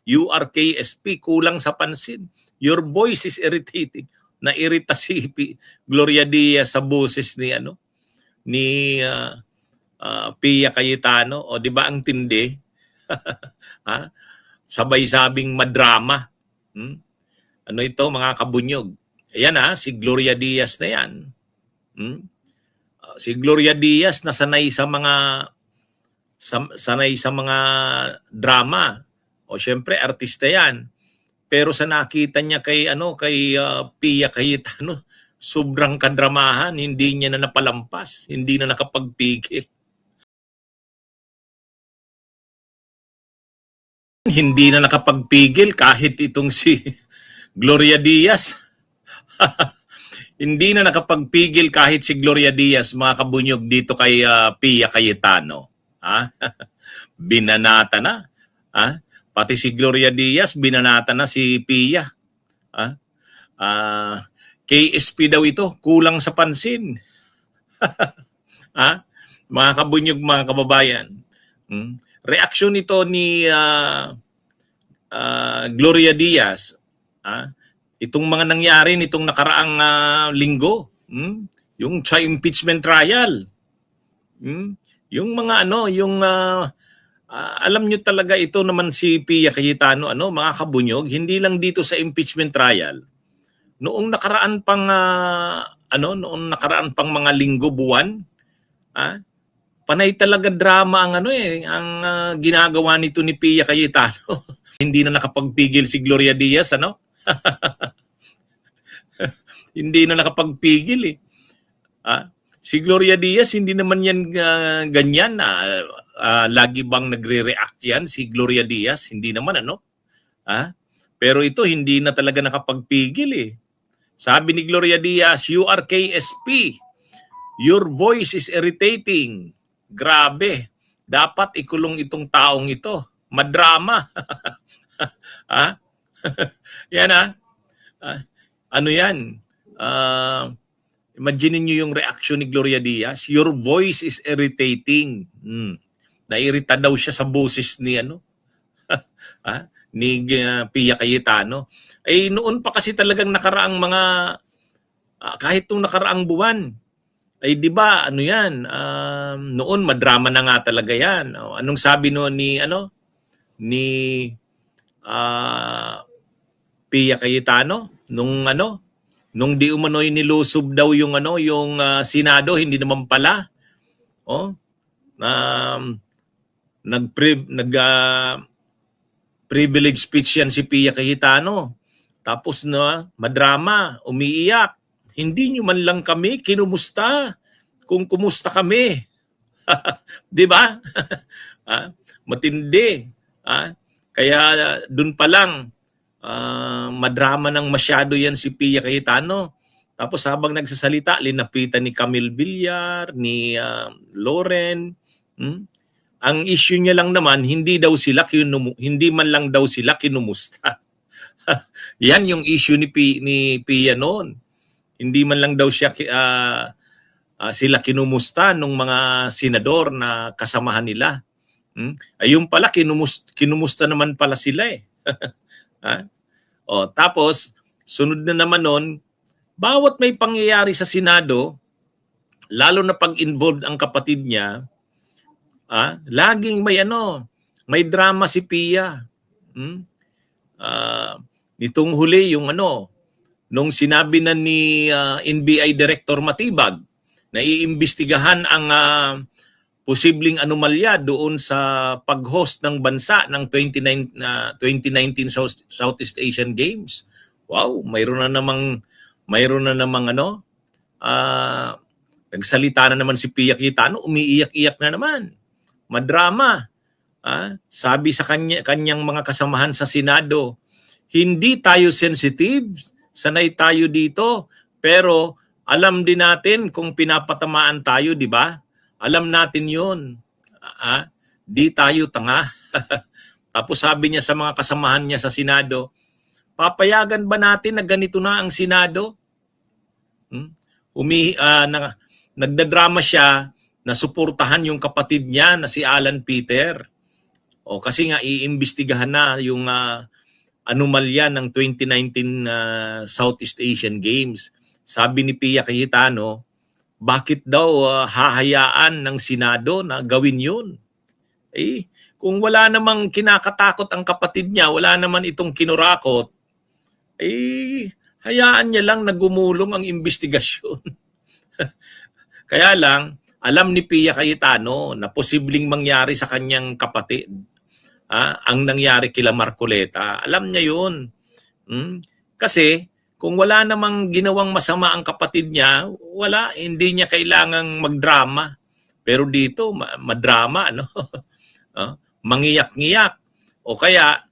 URKSP, kulang sa pansin. Your voice is irritating. Nairita si Gloria Diaz sa boses ni Pia Cayetano. O di ba ang tindi? Ha? Sabay sabing madrama. Ano ito mga kabunyog? Ayan si Gloria Diaz na yan. Si Gloria Diaz na sanay sa mga drama. O syempre artista yan. Pero sa nakita niya kay Pia Cayetano, sobrang kadramahan, hindi niya na napalampas, hindi na nakapagpigil. Hindi na nakapagpigil kahit itong si Gloria Diaz. Hindi na nakapagpigil kahit si Gloria Diaz, mga kabunyog, dito kay Pia Cayetano. Binanata na. Pati si Gloria Diaz, binanata na si Pia. KSP daw ito, kulang sa pansin. Mga kabunyog, mga kababayan. Reaksyon nito ni Gloria Diaz, itong mga nangyari nitong nakaraang linggo, yung sa impeachment trial, yung mga alam nyo talaga ito naman si Pia Cayetano, mga kabunyog, hindi lang dito sa impeachment trial. Noong nakaraan pang mga linggo, buwan, panay talaga drama ang ginagawa nito ni Pia Cayetano. Hindi na nakapagpigil si Gloria Diaz, Hindi na nakapagpigil Si Gloria Diaz, hindi naman yan ganyan lagi bang nagre-react yan si Gloria Diaz? Hindi naman, Pero ito, hindi na talaga nakapagpigil Sabi ni Gloria Diaz, URKSP, your voice is irritating. Grabe. Dapat ikulong itong taong ito. Madrama. Yan ano yan? Imagine niyo yung reaction ni Gloria Diaz. Your voice is irritating. Nairita daw siya sa boses ni ni Pia Cayetano. Noon pa kasi talagang nakaraang mga kahit nung nakaraang buwan, di ba noon madrama na nga talaga yan. Anong sabi noon ni Pia Cayetano nung di umano'y nilusob daw yung Senado, hindi naman pala. Privilege speech yan si Pia Cayetano. Tapos madrama, umiiyak. Hindi nyo man lang kami kinumusta kung kumusta kami. Di ba? Matindi. Kaya dun pa lang, madrama ng masyado yan si Pia Cayetano. Tapos habang nagsasalita, linapitan ni Camille Villar, ni Loren. Ang issue niya lang naman, hindi man lang daw sila kinumusta. Yan yung issue ni Pia noon. Hindi man lang daw siya sila kinumusta nung mga senador na kasamahan nila. Ayun pala, kinumusta naman pala sila tapos, sunod na naman nun, bawat may pangyayari sa Senado, lalo na pag involved ang kapatid niya, laging may drama si Pia. Nitong huli yung nung sinabi na ni NBI Director Matibag na iimbestigahan ang posibleng anomalya doon sa pag-host ng bansa ng 2019 Southeast Asian Games. Wow, mayroon na namang nagsalita na naman si Pia Cayetano, umiiyak-iyak na naman. Madrama. Sabi sa kanyang mga kasamahan sa Senado, hindi tayo sensitive, sanay tayo dito, pero alam din natin kung pinapatamaan tayo, di ba? Alam natin yun. Di tayo tanga. Tapos sabi niya sa mga kasamahan niya sa Senado, papayagan ba natin na ganito na ang Senado? Nagdadrama siya na suportahan yung kapatid niya na si Alan Peter. O kasi nga iimbestigahan na yung anomalya ng 2019 Southeast Asian Games. Sabi ni Pia Cayetano, bakit daw hahayaan ng Senado na gawin yun? Eh, kung wala namang kinakatakot ang kapatid niya, wala naman itong kinurakot, eh, hayaan niya lang na gumulong ang investigasyon. Kaya lang, alam ni Pia Cayetano na posibleng mangyari sa kanyang kapatid ang nangyari kila Marcoleta. Alam niya yun. Kasi kung wala namang ginawang masama ang kapatid niya, wala, hindi niya kailangang magdrama. Pero dito, madrama, no? Mangiyak-ngiyak. O kaya,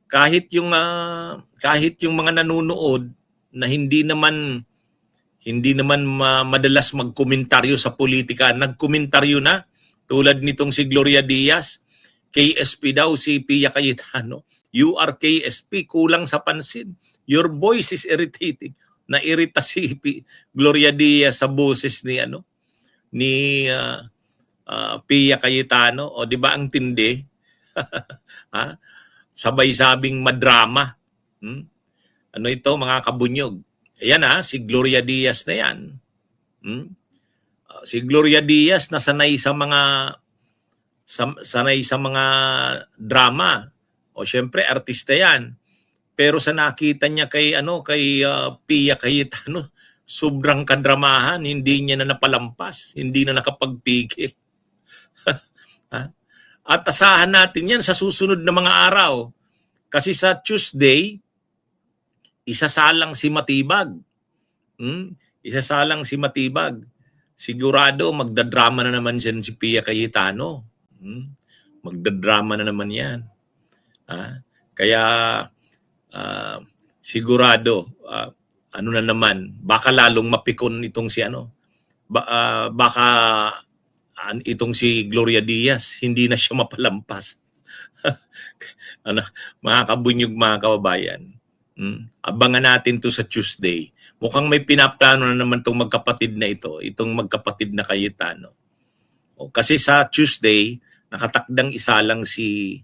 kahit yung mga nanonood na hindi naman madalas magkomentaryo sa politika, nagkomentaryo na, tulad nitong si Gloria Diaz, KSP daw si Pia Cayetano. You are KSP, kulang sa pansin. Your voice is irritating. Nairita si Gloria Diaz sa boses ni Pia Cayetano. O di ba ang tindi? Sabay sabing madrama. Ano ito mga kabunyog? Ayan si Gloria Diaz na yan. Si Gloria Diaz na sanay sa mga drama. O syempre artista yan. Pero sa nakita niya kay Pia Cayetano, sobrang kadramahan, hindi niya na napalampas, hindi na nakapagpigil. At asahan natin yan sa susunod na mga araw. Kasi sa Tuesday, isasalang si Matibag. Isasalang si Matibag. Sigurado magdadrama na naman siya si Pia Cayetano. Magdadrama na naman yan. Kaya sigurado ano na naman, baka lalong mapikon itong si baka itong si Gloria Diaz, hindi na siya mapalampas. Mga kabunyog, mga kababayan. Abangan natin to sa Tuesday. Mukhang may pinaplano na naman itong magkapatid na ito, itong magkapatid na Cayetano. Kasi sa Tuesday, nakatakdang isa lang si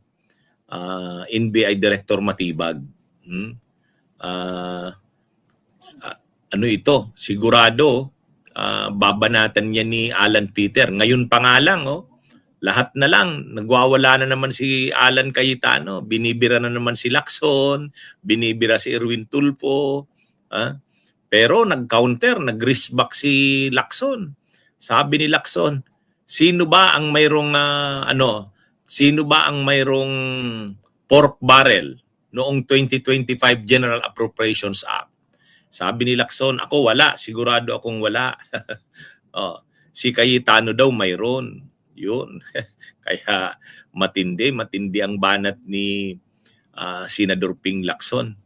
NBI Director Matibag. Ano ito? Sigurado, babanatan niya ni Alan Peter. Ngayon pa nga lang, lahat na lang, nagwawala na naman si Alan Cayetano, binibira na naman si Lacson, binibira si Erwin Tulfo, pero nag-counter, nag-risk back si Lacson. Sabi ni Lacson, sino ba ang mayroong pork barrel noong 2025 General Appropriations Act? Sabi ni Lacson, ako wala, sigurado akong wala. Si Cayetano daw mayroon. Yun. Kaya matindi ang banat ni Senador Ping Lacson.